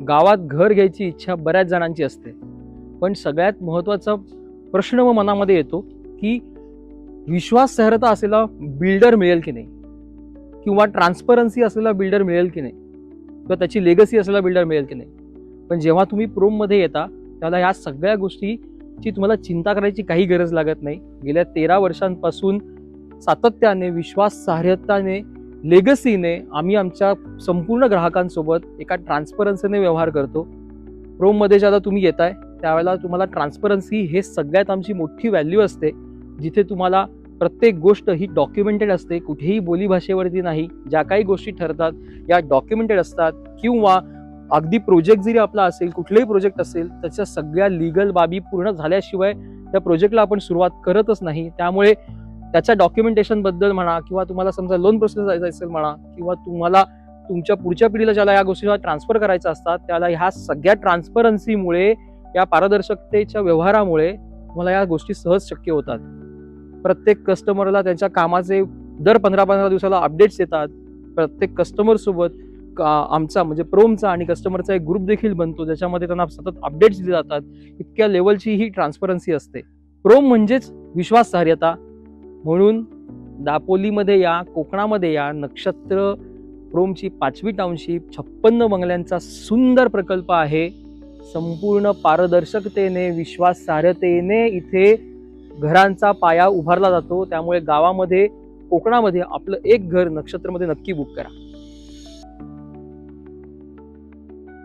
गावात घर घ्यायची इच्छा बऱ्याच जणांची असते, पण सगळ्यात महत्त्वाचा प्रश्न मग मनामध्ये येतो की विश्वासार्हता असलेला बिल्डर मिळेल की नाही, किंवा ट्रान्सपरन्सी असलेला बिल्डर मिळेल की नाही, किंवा त्याची लेगसी असलेला बिल्डर मिळेल की नाही. पण जेव्हा तुम्ही प्रोममध्ये येता त्याला ह्या सगळ्या गोष्टीची तुम्हाला चिंता करायची काही गरज लागत नाही. गेल्या 13 वर्षांपासून सातत्याने, विश्वासार्हताने, लेगसीने आम्ही आमच्या संपूर्ण ग्राहकांसोबत एका ट्रान्सपरन्सीने व्यवहार करतो. प्रोममध्ये जेव्हा तुम्ही येताय त्यावेळेला तुम्हाला ट्रान्सपरन्सी हे सगळ्यात आमची मोठी व्हॅल्यू असते, जिथे तुम्हाला प्रत्येक गोष्ट ही डॉक्युमेंटेड असते, कुठेही बोलीभाषेवरती नाही. ज्या काही गोष्टी ठरतात या डॉक्युमेंटेड असतात, किंवा अगदी प्रोजेक्ट जरी आपला असेल, कुठलाही प्रोजेक्ट असेल, त्याच्या सगळ्या लीगल बाबी पूर्ण झाल्याशिवाय त्या प्रोजेक्टला आपण सुरुवात करतच नाही. त्यामुळे त्याच्या डॉक्युमेंटेशन बद्दल म्हणा, किंवा तुम्हाला समजा लोन प्रोसेस जायचं असेल म्हणा, किंवा तुम्हाला तुमच्या पुढच्या पिढीला ज्याला या गोष्टीला ट्रान्सफर करायच्या असतात त्याला ह्या सगळ्या ट्रान्सपरन्सीमुळे, या पारदर्शकतेच्या व्यवहारामुळे मला या गोष्टी सहज शक्य होतात. प्रत्येक कस्टमरला त्यांच्या कामाचे दर 15-15 दिवसाला अपडेट्स येतात. प्रत्येक कस्टमर सोबत आमचा म्हणजे प्रोमचा आणि कस्टमरचा एक ग्रुप देखील बनतो, ज्याच्यामध्ये त्यांना सतत अपडेट्स दिले जातात. इतक्या लेवलची ही ट्रान्सपरन्सी असते. प्रोम म्हणजेच विश्वासार्हता. म्हणून दापोलीमध्ये या, कोकणामध्ये या, नक्षत्र प्रोमची 5वी टाउनशिप 56 बंगल्यांचा सुंदर प्रकल्प आहे. संपूर्ण पारदर्शकतेने, विश्वासार्हतेने इथे घरांचा पाया उभारला जातो. त्यामुळे गावामध्ये, कोकणामध्ये आपलं एक घर नक्षत्रमध्ये नक्की बुक करा.